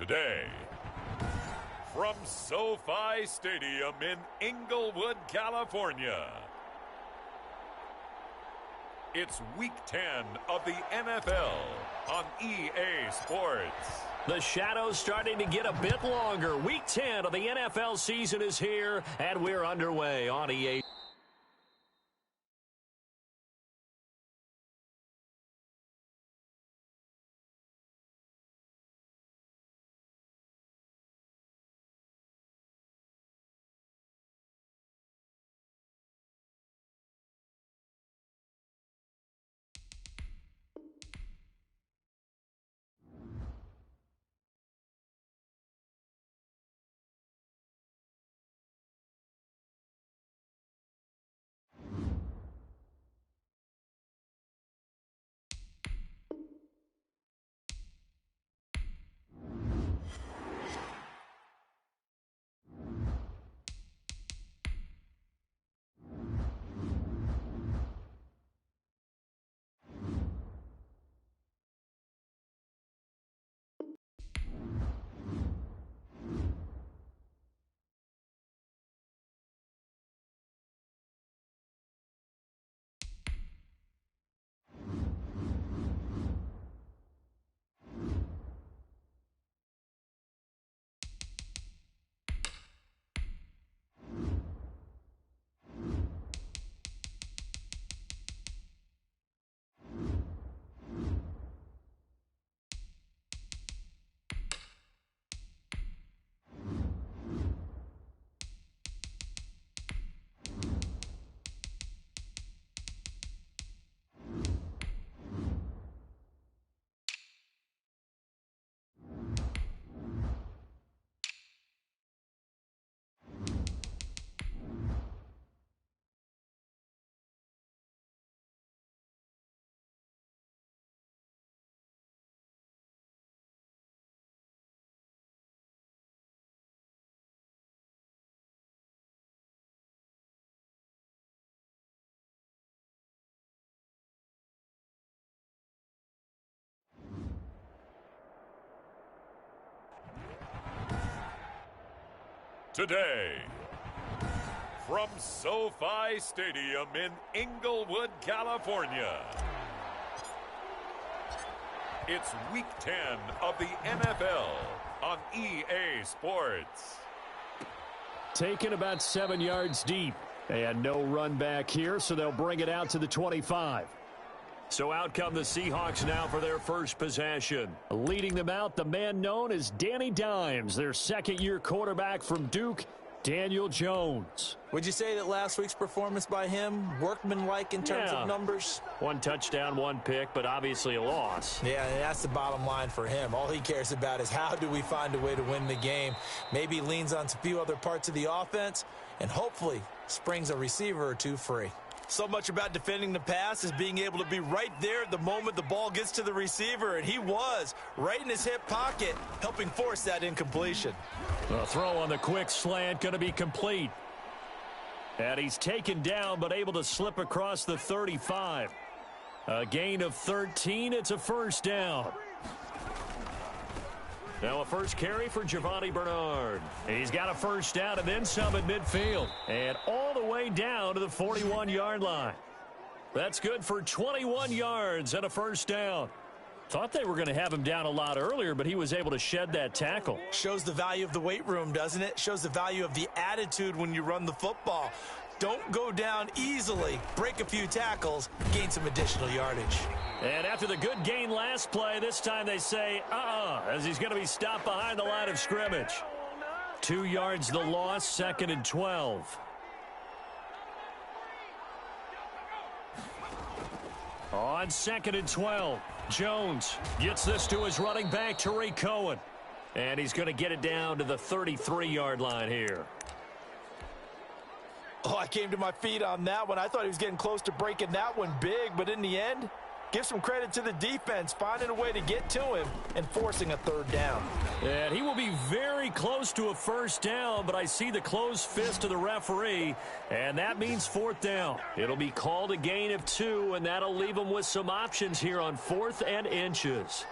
Today, from SoFi Stadium in Inglewood, California, it's Week 10 of the NFL on EA Sports. The shadow's starting to get a bit longer. Week 10 of the NFL season is here, and we're underway on EA. Today, from SoFi Stadium in Inglewood, California, it's Week 10 of the NFL on EA Sports. Taken about 7 yards deep, and no run back here, so they'll bring it out to the 25. So out come the Seahawks now for their first possession. Leading them out, the man known as Danny Dimes, their second-year quarterback from Duke, Daniel Jones. Would you say that last week's performance by him, workmanlike in terms of numbers? 1 touchdown, 1 pick, but obviously a loss. Yeah, that's the bottom line for him. All he cares about is how do we find a way to win the game. Maybe leans on a few other parts of the offense, and hopefully springs a receiver or two free. So much about defending the pass is being able to be right there at the moment the ball gets to the receiver, and he was right in his hip pocket, helping force that incompletion. The throw on the quick slant going to be complete. And he's taken down but able to slip across the 35. A gain of 13. It's a first down. Now a first carry for Giovanni Bernard. He's got a first down and then some at midfield. And all the way down to the 41-yard line. That's good for 21 yards and a first down. Thought they were going to have him down a lot earlier, but he was able to shed that tackle. Shows the value of the weight room, doesn't it? Shows the value of the attitude when you run the football. Don't go down easily. Break a few tackles. Gain some additional yardage. And after the good gain last play, this time they say, as he's going to be stopped behind the line of scrimmage. 2 yards the loss, 2nd and 12. On 2nd and 12, Jones gets this to his running back, Tariq Cohen. And he's going to get it down to the 33-yard line here. Oh, I came to my feet on that one. I thought he was getting close to breaking that one big, but in the end, give some credit to the defense, finding a way to get to him and forcing a third down. And he will be very close to a first down, but I see the closed fist of the referee, and that means 4th down. It'll be called a gain of 2, and that'll leave him with some options here on 4th and inches.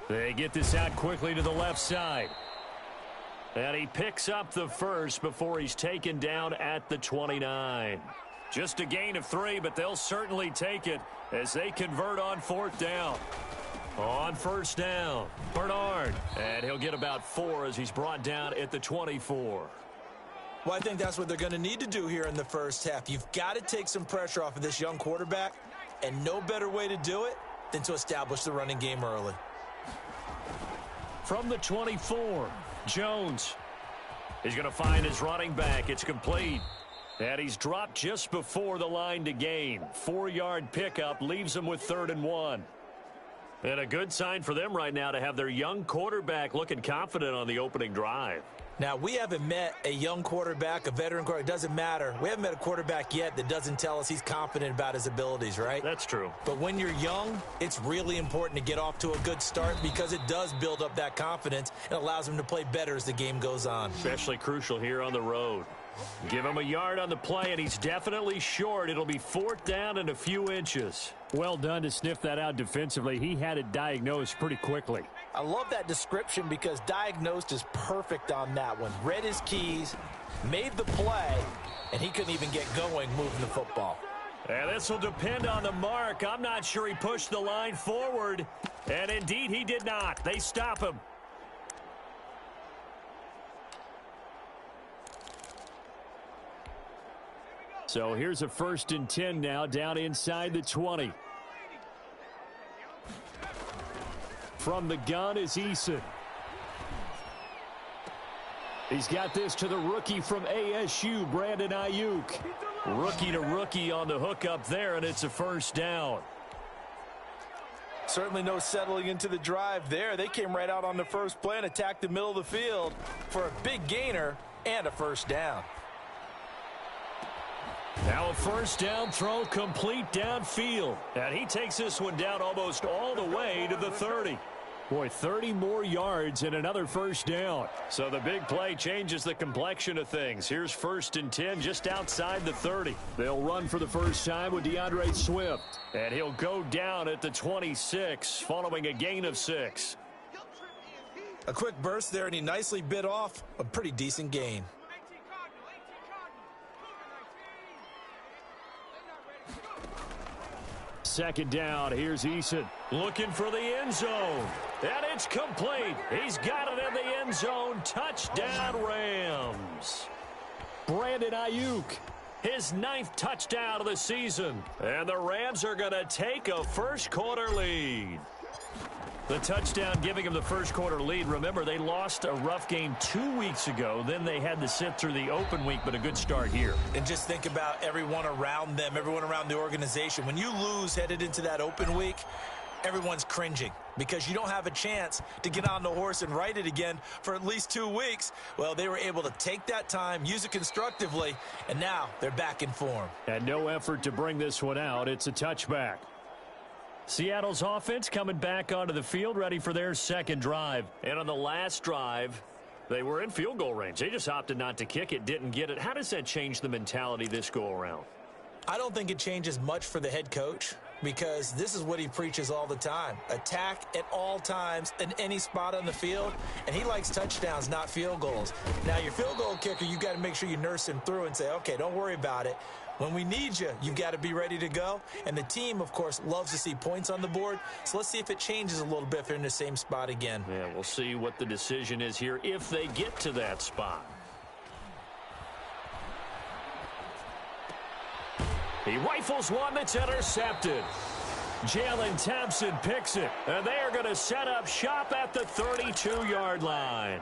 They get this out quickly to the left side. And he picks up the first before he's taken down at the 29. Just a gain of 3, but they'll certainly take it as they convert on 4th down. On 1st down, Bernard. And he'll get about 4 as he's brought down at the 24. Well, I think that's what they're going to need to do here in the first half. You've got to take some pressure off of this young quarterback, and no better way to do it than to establish the running game early. From the 24, Jones. He's going to find his running back. It's complete. And he's dropped just before the line to gain. 4-yard pickup leaves him with 3rd and 1. And a good sign for them right now to have their young quarterback looking confident on the opening drive. Now, we haven't met a young quarterback, a veteran quarterback. It doesn't matter. We haven't met a quarterback yet that doesn't tell us he's confident about his abilities, right? That's true. But when you're young, it's really important to get off to a good start because it does build up that confidence and allows him to play better as the game goes on. Especially crucial here on the road. Give him a yard on the play, and he's definitely short. It'll be 4th down and a few inches. Well done to sniff that out defensively. He had it diagnosed pretty quickly. I love that description because diagnosed is perfect on that one. Read his keys, made the play, and he couldn't even get going moving the football. And this will depend on the mark. I'm not sure he pushed the line forward. And indeed, he did not. They stop him. So here's a 1st and 10 now down inside the 20. From the gun is Eason. He's got this to the rookie from ASU, Brandon Ayuk. Rookie to rookie on the hook up there, and it's a 1st down. Certainly no settling into the drive there. They came right out on the first play and attacked the middle of the field for a big gainer and a 1st down. Now a 1st down throw complete downfield. And he takes this one down almost all the way to the 30. Boy, 30 more yards and another 1st down. So the big play changes the complexion of things. Here's 1st and 10 just outside the 30. They'll run for the first time with DeAndre Swift. And he'll go down at the 26 following a gain of 6. A quick burst there, and he nicely bit off a pretty decent gain. Second down, here's Eason looking for the end zone. And it's complete. He's got it in the end zone. Touchdown, Rams. Brandon Ayuk, his 9th touchdown of the season. And the Rams are going to take a first-quarter lead. The touchdown giving them the first-quarter lead. Remember, they lost a rough game 2 weeks ago. Then they had to sit through the open week, but a good start here. And just think about everyone around them, everyone around the organization. When you lose headed into that open week, everyone's cringing because you don't have a chance to get on the horse and ride it again for at least 2 weeks. Well, they were able to take that time, use it constructively, and now they're back in form. And no effort to bring this one out. It's a touchback. Seattle's offense coming back onto the field, ready for their second drive. And on the last drive, they were in field goal range. They just opted not to kick it, didn't get it. How does that change the mentality this go-around? I don't think it changes much for the head coach because this is what he preaches all the time. Attack at all times in any spot on the field, and he likes touchdowns, not field goals. Now, your field goal kicker, you got to make sure you nurse him through and say, okay, don't worry about it. When we need you, you've got to be ready to go. And the team, of course, loves to see points on the board. So let's see if it changes a little bit if they're in the same spot again. Yeah, we'll see what the decision is here if they get to that spot. He rifles one that's intercepted. Jalen Thompson picks it, and they are going to set up shop at the 32-yard line.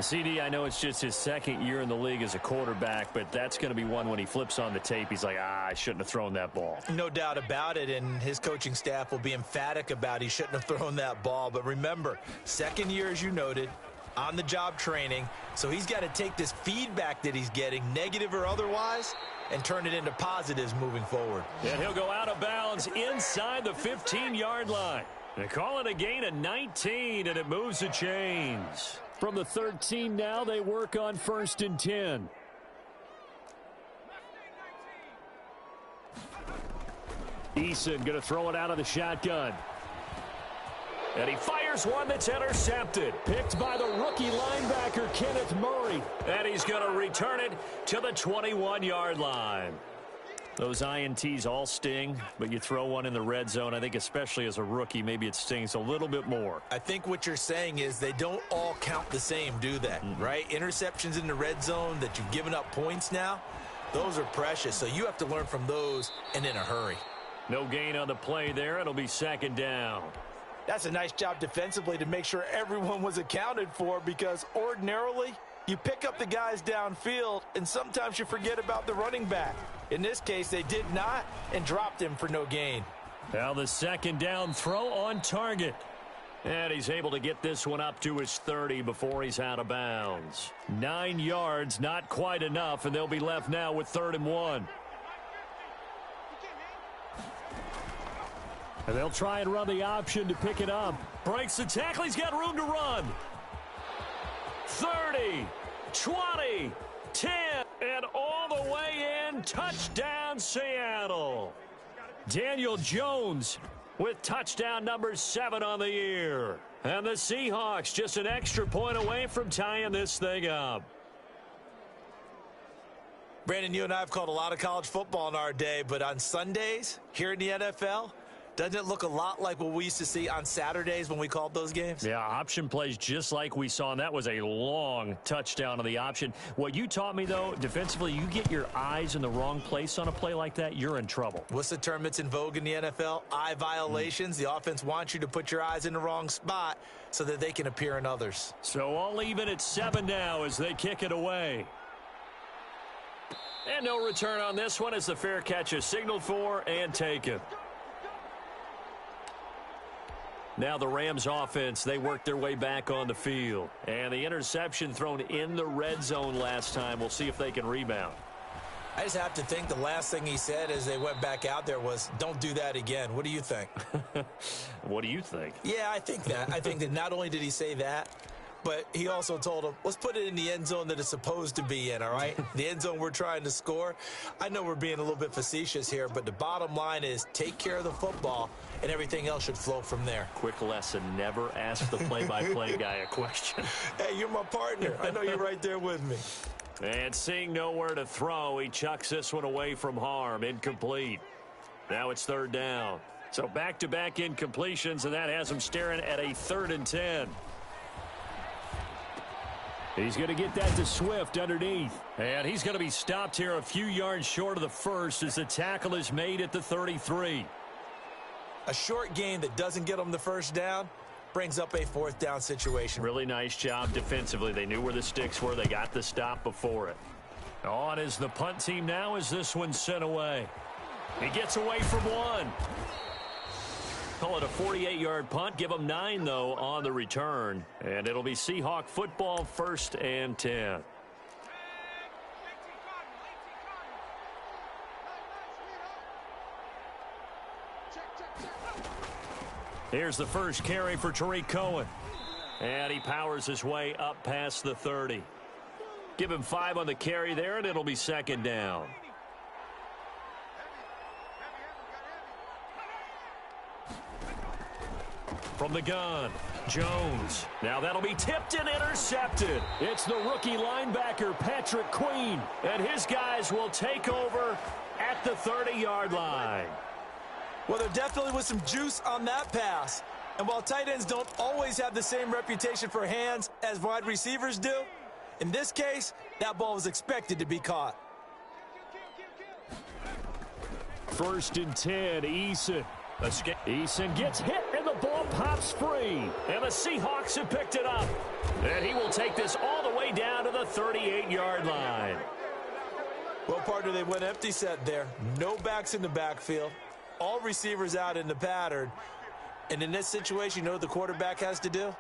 CD, I know it's just his second year in the league as a quarterback, but that's going to be one when he flips on the tape. He's like, I shouldn't have thrown that ball. No doubt about it, and his coaching staff will be emphatic about he shouldn't have thrown that ball. But remember, second year, as you noted, on-the-job training, so he's got to take this feedback that he's getting, negative or otherwise, and turn it into positives moving forward. And he'll go out of bounds inside the 15-yard line. They call it a gain of 19, and it moves the chains. From the 13 now, they work on 1st and 10. Eason going to throw it out of the shotgun. And he fires here's one that's intercepted. Picked by the rookie linebacker, Kenneth Murray. And he's going to return it to the 21-yard line. Those INTs all sting, but you throw one in the red zone, I think especially as a rookie, maybe it stings a little bit more. I think what you're saying is they don't all count the same, do they? Right? Interceptions in the red zone that you've given up points now, those are precious. So you have to learn from those and in a hurry. No gain on the play there. It'll be second down. That's a nice job defensively to make sure everyone was accounted for, because ordinarily you pick up the guys downfield and sometimes you forget about the running back. In this case, they did not and dropped him for no gain. Now the second down throw on target. And he's able to get this one up to his 30 before he's out of bounds. 9 yards, not quite enough, and they'll be left now with 3rd and 1. And they'll try and run the option to pick it up. Breaks the tackle. He's got room to run. 30, 20, 10, and all the way in. Touchdown, Seattle. Daniel Jones with touchdown number 7 on the year. And the Seahawks just an extra point away from tying this thing up. Brandon, you and I have called a lot of college football in our day, but on Sundays here in the NFL, doesn't it look a lot like what we used to see on Saturdays when we called those games? Yeah, option plays just like we saw, and that was a long touchdown on the option. What you taught me, though, defensively, you get your eyes in the wrong place on a play like that, you're in trouble. What's the term that's in vogue in the NFL? Eye violations. The offense wants you to put your eyes in the wrong spot so that they can appear in others. So all even at 7 now as they kick it away. And no return on this one as the fair catch is signaled for and taken. Now the Rams offense, they work their way back on the field. And the interception thrown in the red zone last time. We'll see if they can rebound. I just have to think the last thing he said as they went back out there was, don't do that again. What do you think? What do you think? Yeah, I think that. I think that not only did he say that, but he also told him, let's put it in the end zone that it's supposed to be in, all right? The end zone we're trying to score. I know we're being a little bit facetious here, but the bottom line is take care of the football, and everything else should flow from there. Quick lesson, never ask the play-by-play guy a question. Hey, you're my partner. I know you're right there with me. And seeing nowhere to throw, he chucks this one away from harm. Incomplete. Now it's 3rd down. So back-to-back incompletions, and that has him staring at a 3rd and 10. He's going to get that to Swift underneath. And he's going to be stopped here a few yards short of the first as the tackle is made at the 33. A short gain that doesn't get them the first down brings up a 4th down situation. Really nice job defensively. They knew where the sticks were. They got the stop before it. On is the punt team now as this one's sent away. He gets away from one. Call it a 48-yard punt. Give them 9, though, on the return. And it'll be Seahawk football, 1st and 10. Here's the first carry for Tariq Cohen. And he powers his way up past the 30. Give him 5 on the carry there, and it'll be 2nd down. From the gun, Jones. Now that'll be tipped and intercepted. It's the rookie linebacker, Patrick Queen. And his guys will take over at the 30-yard line. Well, there definitely was some juice on that pass. And while tight ends don't always have the same reputation for hands as wide receivers do, in this case, that ball was expected to be caught. 1st and 10, Eason. Eason gets hit, and the ball pops free. And the Seahawks have picked it up. And he will take this all the way down to the 38-yard line. Well, partner, they went empty set there. No backs in the backfield. All receivers out in the pattern. And in this situation, you know what the quarterback has to do?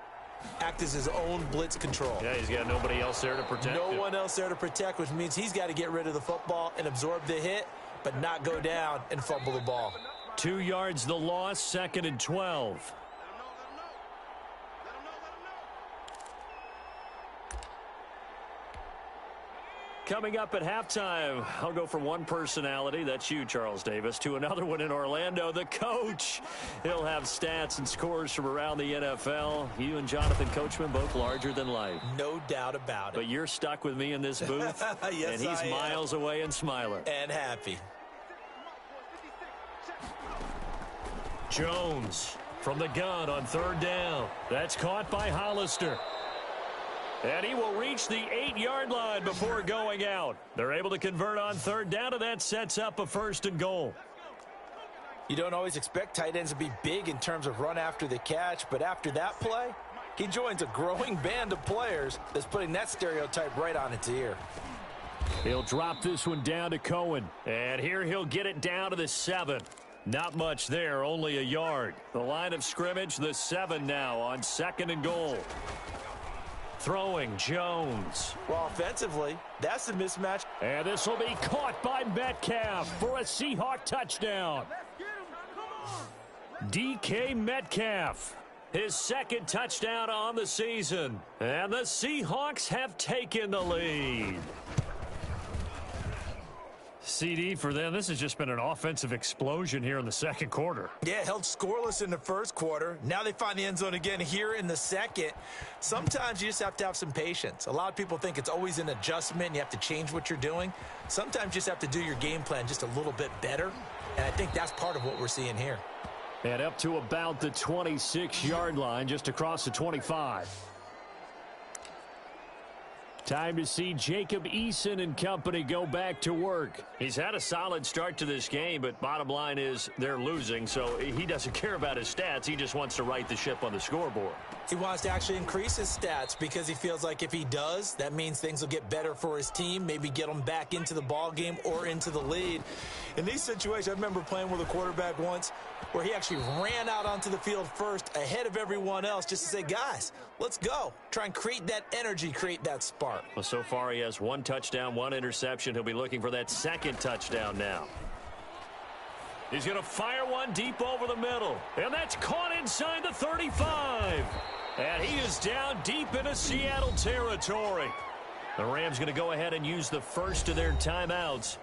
Act as his own blitz control. Yeah, he's got nobody else there to protect him. No one else there to protect, which means he's got to get rid of the football and absorb the hit, but not go down and fumble the ball. 2 yards the loss, 2nd and 12. Coming up at halftime, I'll go from one personality, that's you, Charles Davis, to another one in Orlando, the coach. He'll have stats and scores from around the NFL. You and Jonathan Coachman, both larger than life. No doubt about it. But you're stuck with me in this booth, yes, and he's miles away and smiling. And happy. Jones from the gun on third down. That's caught by Hollister. And he will reach the 8-yard line before going out. They're able to convert on third down, and that sets up a 1st and goal. You don't always expect tight ends to be big in terms of run after the catch, but after that play, he joins a growing band of players that's putting that stereotype right on its ear. He'll drop this one down to Cohen. And here he'll get it down to the 7. Not much there, only a yard. The line of scrimmage, the 7 now on 2nd and goal. Throwing Jones. Well, offensively, that's a mismatch. And this will be caught by Metcalf for a Seahawk touchdown. DK Metcalf, his 2nd touchdown on the season. And the Seahawks have taken the lead. CD for them, this has just been an offensive explosion here in the 2nd quarter. Yeah, held scoreless in the 1st quarter. Now they find the end zone again here in the 2nd. Sometimes you just have to have some patience. A lot of people think it's always an adjustment and you have to change what you're doing. Sometimes you just have to do your game plan just a little bit better, and I think that's part of what we're seeing here. And up to about the 26-yard line, just across the 25. Time to see Jacob Eason and company go back to work. He's had a solid start to this game, but bottom line is they're losing, so he doesn't care about his stats. He just wants to right the ship on the scoreboard. He wants to actually increase his stats because he feels like if he does, that means things will get better for his team, maybe get them back into the ball game or into the lead. In these situations, I remember playing with a quarterback once where he actually ran out onto the field first ahead of everyone else just to say, guys, let's go. Try and create that energy, create that spark. Well, so far he has 1 touchdown, 1 interception. He'll be looking for that 2nd touchdown now. He's going to fire one deep over the middle. And that's caught inside the 35. And he is down deep into Seattle territory. The Rams going to go ahead and use the first of their timeouts,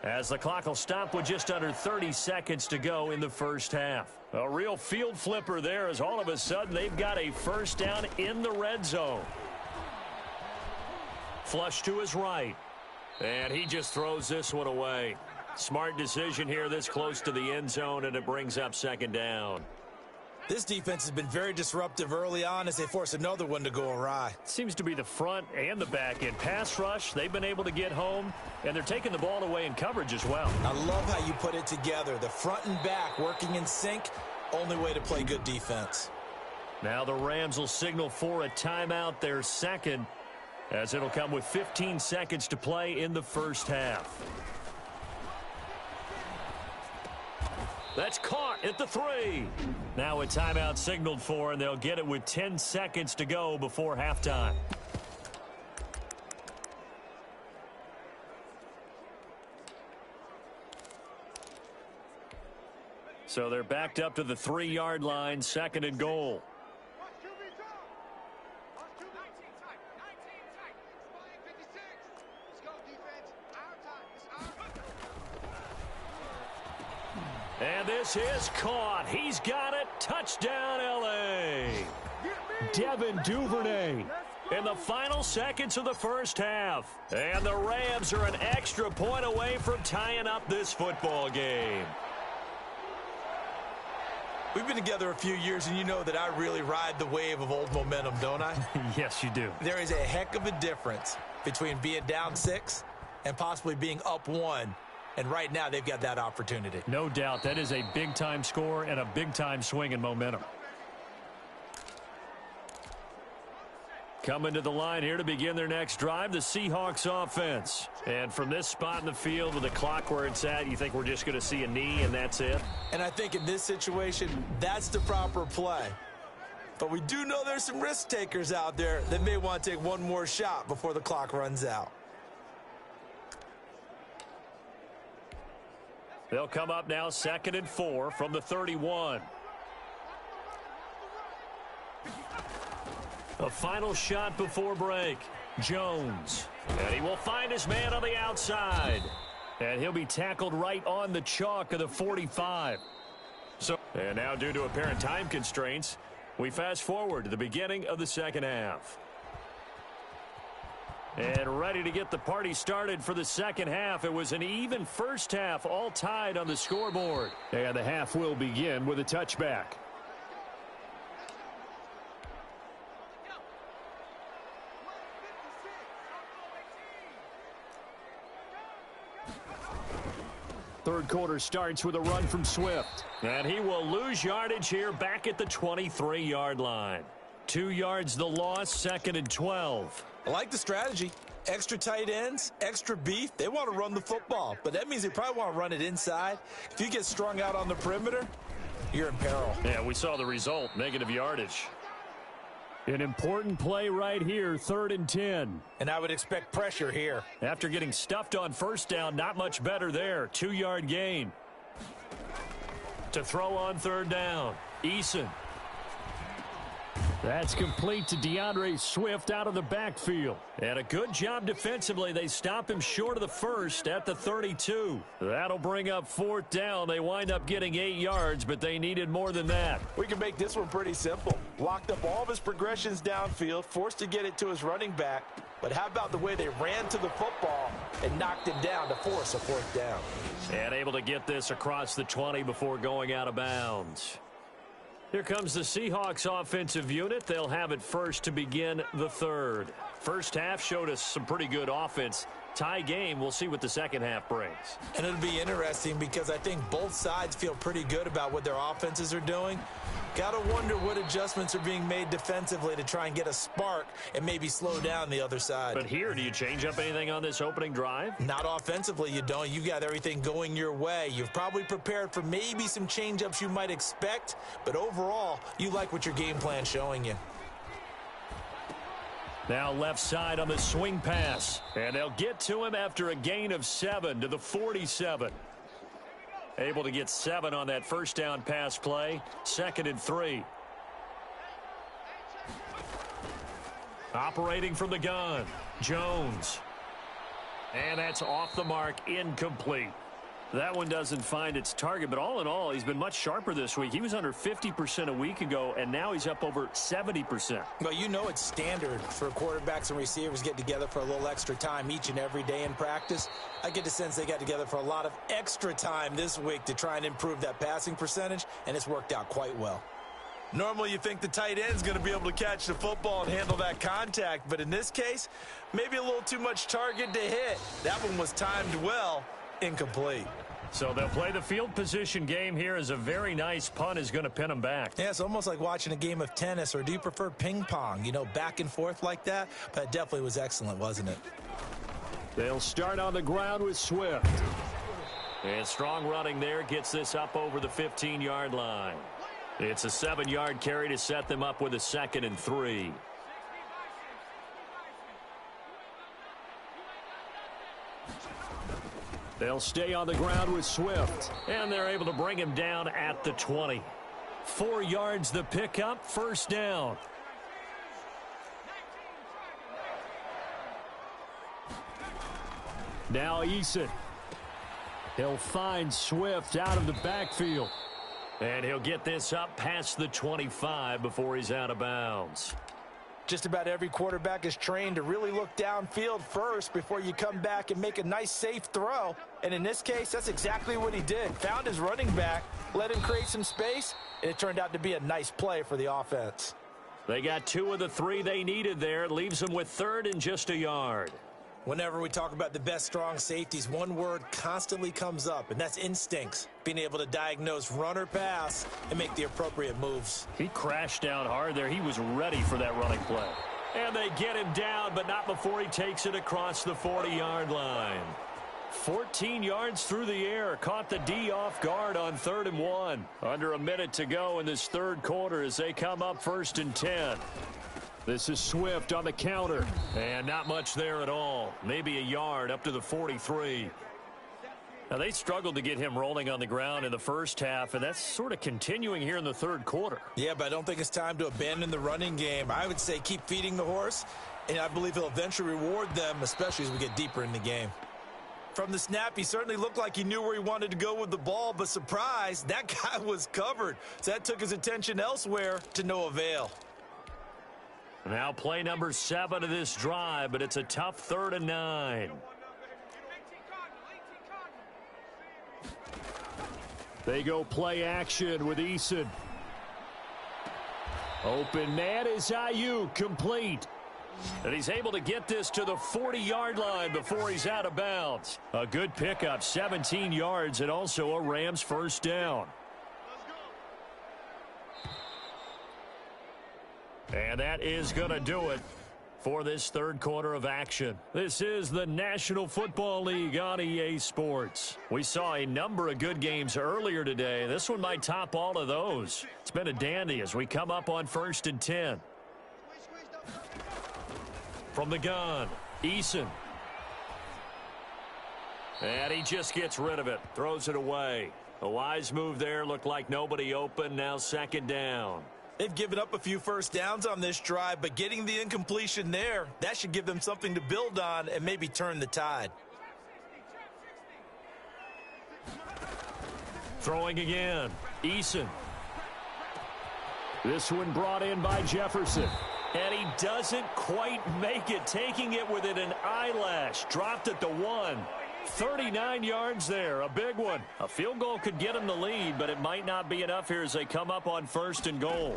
as the clock will stop with just under 30 seconds to go in the 1st half. A real field flipper there, as all of a sudden they've got a 1st down in the red zone. Flush to his right. And he just throws this one away. Smart decision here this close to the end zone, and it brings up 2nd down. This defense has been very disruptive early on as they force another one to go awry. Seems to be the front and the back end. Pass rush, they've been able to get home, and they're taking the ball away in coverage as well. I love how you put it together. The front and back working in sync, only way to play good defense. Now the Rams will signal for a timeout, their 2nd, as it'll come with 15 seconds to play in the 1st half. That's caught at the 3. Now a timeout signaled for, and they'll get it with 10 seconds to go before halftime. So they're backed up to the 3-yard line, 2nd and goal. And this is caught. He's got it. Touchdown, L.A. Devin Duvernay in the final seconds of the 1st half. And the Rams are an extra point away from tying up this football game. We've been together a few years, and you know that I really ride the wave of old momentum, don't I? Yes, you do. There is a heck of a difference between being down 6 and possibly being up 1. And right now, they've got that opportunity. No doubt. That is a big-time score and a big-time swing in momentum. Coming to the line here to begin their next drive, the Seahawks offense. And from this spot in the field with the clock where it's at, you think we're just going to see a knee and that's it? And I think in this situation, that's the proper play. But we do know there's some risk takers out there that may want to take one more shot before the clock runs out. They'll come up now 2nd and 4 from the 31. A final shot before break. Jones. And he will find his man on the outside. And he'll be tackled right on the chalk of the 45. And now, due to apparent time constraints, we fast forward to the beginning of the second half. And ready to get the party started for the second half. It was an even first half, all tied on the scoreboard. And the half will begin with a touchback. Third quarter starts with a run from Swift. And he will lose yardage here back at the 23-yard line. 2 yards the loss, 2nd and 12. I like the strategy. Extra tight ends, extra beef. They want to run the football, but that means they probably want to run it inside. If you get strung out on the perimeter, you're in peril. Yeah, we saw the result, negative yardage. An important play right here, 3rd and 10. And I would expect pressure here. After getting stuffed on first down, not much better there. 2-yard gain. To throw on 3rd down, Eason. That's complete to DeAndre Swift out of the backfield. And a good job defensively. They stop him short of the first at the 32. That'll bring up 4th down. They wind up getting 8 yards, but they needed more than that. We can make this one pretty simple. Locked up all of his progressions downfield, forced to get it to his running back. But how about the way they ran to the football and knocked it down to force a 4th down? And able to get this across the 20 before going out of bounds. Here comes the Seahawks offensive unit. They'll have it first to begin the third. First half showed us some pretty good offense. Tie game. We'll see what the second half brings. And it'll be interesting because I think both sides feel pretty good about what their offenses are doing. Got to wonder what adjustments are being made defensively to try and get a spark and maybe slow down the other side. But here, do you change up anything on this opening drive? Not offensively, you don't. You got everything going your way. You've probably prepared for maybe some change-ups you might expect, but overall, you like what your game plan's showing you. Now left side on the swing pass. And they'll get to him after a gain of 7 to the 47. Able to get 7 on that first down pass play. 2nd and 3. Operating from the gun, Jones. And that's off the mark, incomplete. That one doesn't find its target, but all in all, he's been much sharper this week. He was under 50% a week ago, and now he's up over 70%. Well, you know it's standard for quarterbacks and receivers get together for a little extra time each and every day in practice. I get the sense they got together for a lot of extra time this week to try and improve that passing percentage, and it's worked out quite well. Normally you think the tight end's going to be able to catch the football and handle that contact, but in this case, maybe a little too much target to hit. That one was timed well. Incomplete. So they'll play the field position game here as a very nice punt is going to pin them back. Yeah, it's almost like watching a game of tennis, or do you prefer ping pong? You know, back and forth like that? But it definitely was excellent, wasn't it? They'll start on the ground with Swift. And strong running there gets this up over the 15-yard line. It's a 7-yard carry to set them up with a 2nd and 3. They'll stay on the ground with Swift. And they're able to bring him down at the 20. 4 yards the pickup, 1st down. Now Eason. He'll find Swift out of the backfield. And he'll get this up past the 25 before he's out of bounds. Just about every quarterback is trained to really look downfield first before you come back and make a nice, safe throw. And in this case, that's exactly what he did. Found his running back, let him create some space, and it turned out to be a nice play for the offense. They got 2 of the 3 they needed there. Leaves them with 3rd and just a yard. Whenever we talk about the best strong safeties, one word constantly comes up, and that's instincts. Being able to diagnose run or pass and make the appropriate moves. He crashed down hard there. He was ready for that running play. And they get him down, but not before he takes it across the 40-yard line. 14 yards through the air. Caught the D off guard on 3rd and 1. Under a minute to go in this third quarter as they come up 1st and 10. This is Swift on the counter. And not much there at all. Maybe a yard up to the 43. Now, they struggled to get him rolling on the ground in the first half, and that's sort of continuing here in the third quarter. Yeah, but I don't think it's time to abandon the running game. I would say keep feeding the horse and I believe he'll eventually reward them, especially as we get deeper in the game. From the snap, he certainly looked like he knew where he wanted to go with the ball, but surprise, that guy was covered. So that took his attention elsewhere to no avail. Now play number 7 of this drive, but it's a tough 3rd and 9. They go play action with Eason. Open man is Ayuk, complete. And he's able to get this to the 40-yard line before he's out of bounds. A good pickup, 17 yards, and also a Rams first down. And that is going to do it for this third quarter of action. This is the National Football League on EA Sports. We saw a number of good games earlier today. This one might top all of those. It's been a dandy as we come up on 1st and 10. From the gun, Eason. And he just gets rid of it, throws it away. A wise move there, looked like nobody open, now 2nd down. They've given up a few first downs on this drive, but getting the incompletion there, that should give them something to build on and maybe turn the tide. Throwing again, Eason. This one brought in by Jefferson. And he doesn't quite make it, taking it within an eyelash. Dropped at the 1. 39 yards there, a big one. A field goal could get him the lead, but it might not be enough here as they come up on 1st and goal.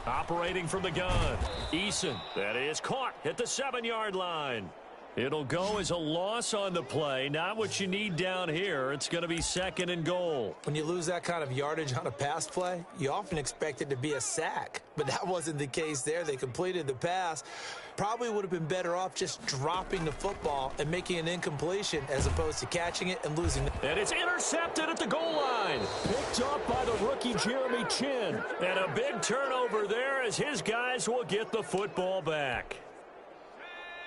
Operating from the gun, Eason. That is caught at the 7-yard line. It'll go as a loss on the play. Not what you need down here. It's going to be 2nd and goal. When you lose that kind of yardage on a pass play, you often expect it to be a sack. But that wasn't the case there. They completed the pass. Probably would have been better off just dropping the football and making an incompletion as opposed to catching it and losing it. And it's intercepted at the goal line. Picked up by the rookie Jeremy Chin. And a big turnover there as his guys will get the football back.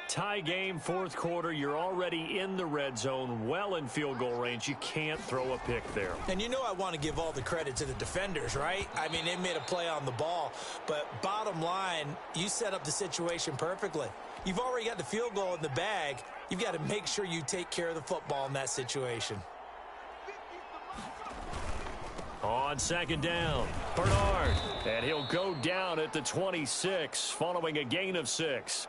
Tie game, 4th quarter. You're already in the red zone, well in field goal range. You can't throw a pick there. And you know I want to give all the credit to the defenders, right? I mean, they made a play on the ball. But bottom line, you set up the situation perfectly. You've already got the field goal in the bag. You've got to make sure you take care of the football in that situation. On 2nd down, Bernard. And he'll go down at the 26 following a gain of 6.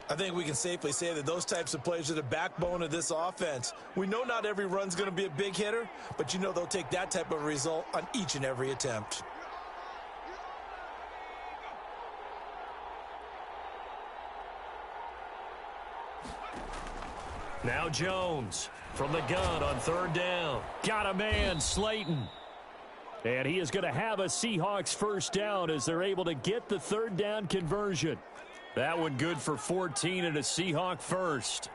I think we can safely say that those types of plays are the backbone of this offense. We know not every run's going to be a big hitter, but you know they'll take that type of result on each and every attempt. Now Jones from the gun on 3rd down. Got a man, Slayton. And he is going to have a Seahawks first down as they're able to get the 3rd down conversion. That one good for 14 and a Seahawk first.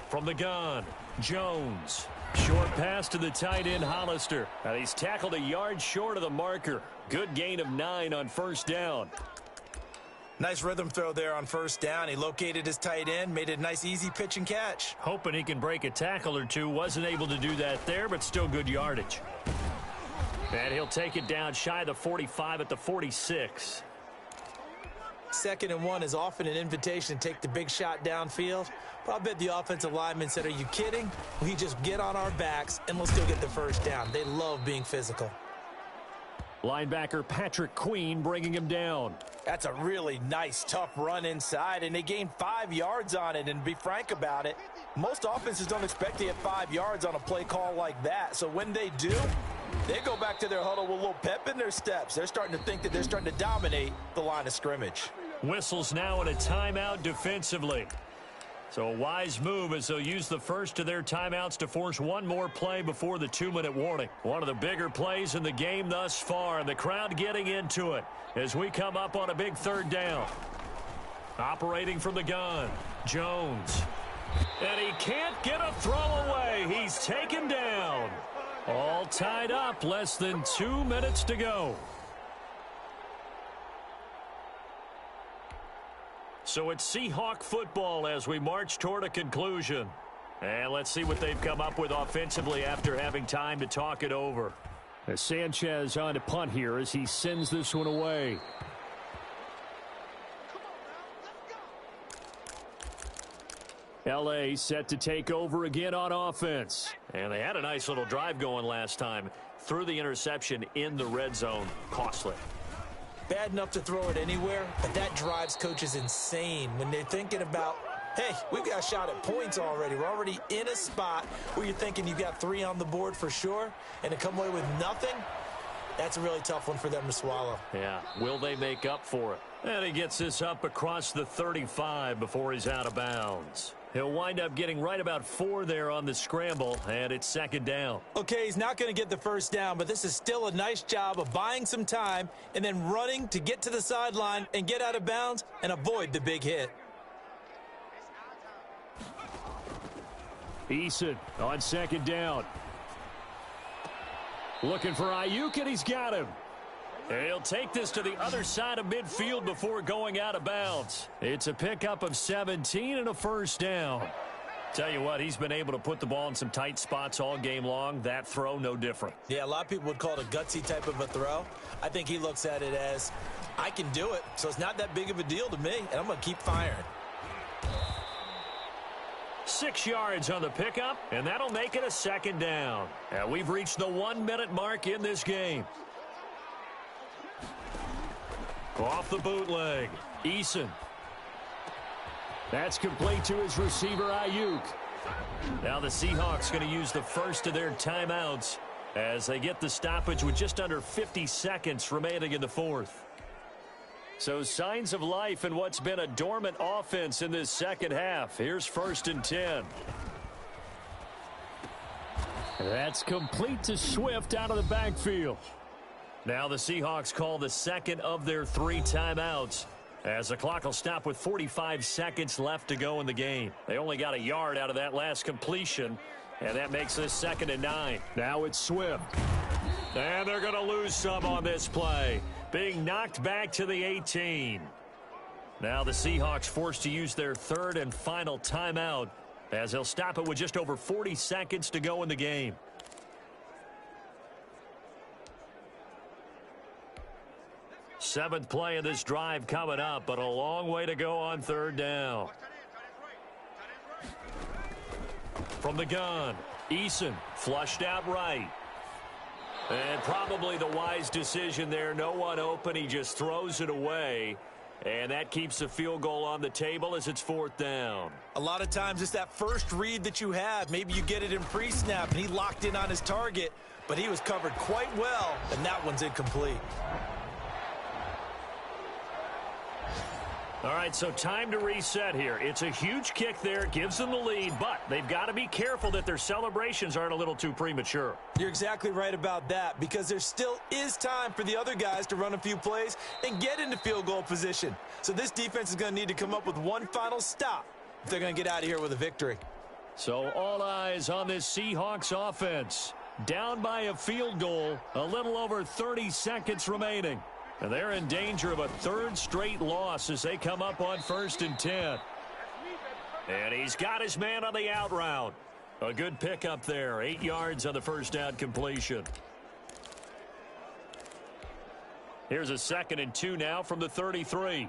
From the gun, Jones. Short pass to the tight end, Hollister. And he's tackled a yard short of the marker. Good gain of 9 on 1st down. Nice rhythm throw there on 1st down. He located his tight end, made a nice easy pitch and catch. Hoping he can break a tackle or two. Wasn't able to do that there, but still good yardage. And he'll take it down shy of the 45 at the 46. 2nd and 1 is often an invitation to take the big shot downfield. But I bet the offensive lineman said, are you kidding? We just get on our backs and let's go get the first down. They love being physical. Linebacker Patrick Queen bringing him down. That's a really nice, tough run inside, and they gained 5 yards on it. And to be frank about it, most offenses don't expect to get 5 yards on a play call like that. So when they do, they go back to their huddle with a little pep in their steps. They're starting to think that they're starting to dominate the line of scrimmage. Whistles now in a timeout defensively. So a wise move as they'll use the first of their timeouts to force one more play before the 2-minute warning. One of the bigger plays in the game thus far, and the crowd getting into it as we come up on a big 3rd down. Operating from the gun, Jones. And he can't get a throw away. He's taken down. All tied up, less than 2 minutes to go. So it's Seahawk football as we march toward a conclusion. And let's see what they've come up with offensively after having time to talk it over. As Sanchez on to punt here as he sends this one away. L.A. set to take over again on offense. And they had a nice little drive going last time. Threw the interception in the red zone. Costly. Bad enough to throw it anywhere, but that drives coaches insane when they're thinking about, hey, we've got a shot at points already. We're already in a spot where you're thinking you've got 3 on the board for sure, and to come away with nothing, that's a really tough one for them to swallow. Yeah, will they make up for it? And he gets this up across the 35 before he's out of bounds. He'll wind up getting right about 4 there on the scramble, and it's second down. Okay, he's not going to get the first down, but this is still a nice job of buying some time and then running to get to the sideline and get out of bounds and avoid the big hit. Eason on second down. Looking for Ayuk, and he's got him. And he'll take this to the other side of midfield before going out of bounds. It's a pickup of 17 and a first down. Tell you what, he's been able to put the ball in some tight spots all game long. That throw, no different. Yeah, a lot of people would call it a gutsy type of a throw. I think he looks at it as, I can do it, so it's not that big of a deal to me, and I'm going to keep firing. 6 yards on the pickup, and that'll make it a second down. And we've reached the 1-minute mark in this game. Off the bootleg, Eason. That's complete to his receiver, Ayuk. Now the Seahawks going to use the first of their timeouts as they get the stoppage with just under 50 seconds remaining in the fourth. So signs of life in what's been a dormant offense in this second half. Here's 1st and 10. That's complete to Swift out of the backfield. Now the Seahawks call the second of their 3 timeouts as the clock will stop with 45 seconds left to go in the game. They only got a yard out of that last completion, and that makes this 2nd and 9. Now it's Swift. And they're going to lose some on this play, being knocked back to the 18. Now the Seahawks forced to use their 3rd and final timeout as they'll stop it with just over 40 seconds to go in the game. Seventh play of this drive coming up, but a long way to go on 3rd down. From the gun, Eason flushed out right. And probably the wise decision there. No one open. He just throws it away. And that keeps the field goal on the table as it's 4th down. A lot of times it's that first read that you have. Maybe you get it in pre-snap, and he locked in on his target, but he was covered quite well, and that one's incomplete. All right, so time to reset here. It's a huge kick there, gives them the lead, but they've got to be careful that their celebrations aren't a little too premature. You're exactly right about that, because there still is time for the other guys to run a few plays and get into field goal position. So this defense is going to need to come up with one final stop if they're going to get out of here with a victory. So all eyes on this Seahawks offense. Down by a field goal, a little over 30 seconds remaining. And they're in danger of a 3rd straight loss as they come up on 1st and 10. And he's got his man on the out route. A good pickup there. 8 yards on the first down completion. Here's a 2nd and 2 now from the 33.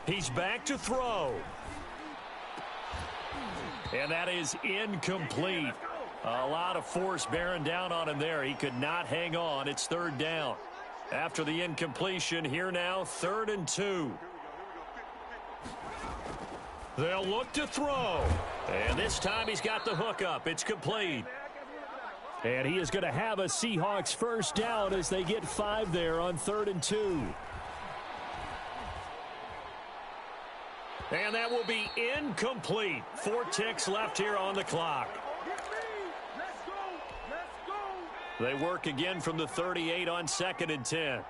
He's back to throw. And that is incomplete. A lot of force bearing down on him there. He could not hang on. It's 3rd down. After the incompletion, here now, 3rd and 2. They'll look to throw. And this time he's got the hook up. It's complete. And he is going to have a Seahawks first down as they get 5 there on 3rd and 2. And that will be incomplete. 4 ticks left here on the clock. They work again from the 38 on 2nd and 10.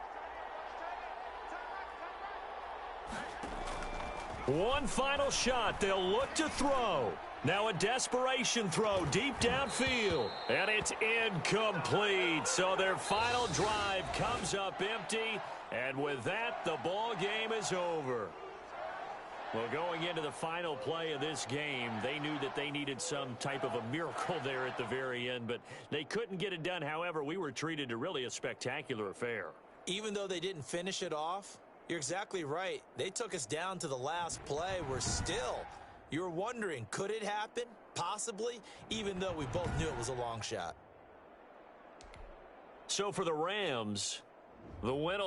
One final shot. They'll look to throw. Now a desperation throw deep downfield. And it's incomplete. So their final drive comes up empty. And with that, the ball game is over. Well, going into the final play of this game, they knew that they needed some type of a miracle there at the very end, but they couldn't get it done. However, we were treated to really a spectacular affair. Even though they didn't finish it off, you're exactly right. They took us down to the last play. You're wondering, could it happen? Possibly, even though we both knew it was a long shot. So for the Rams, the win.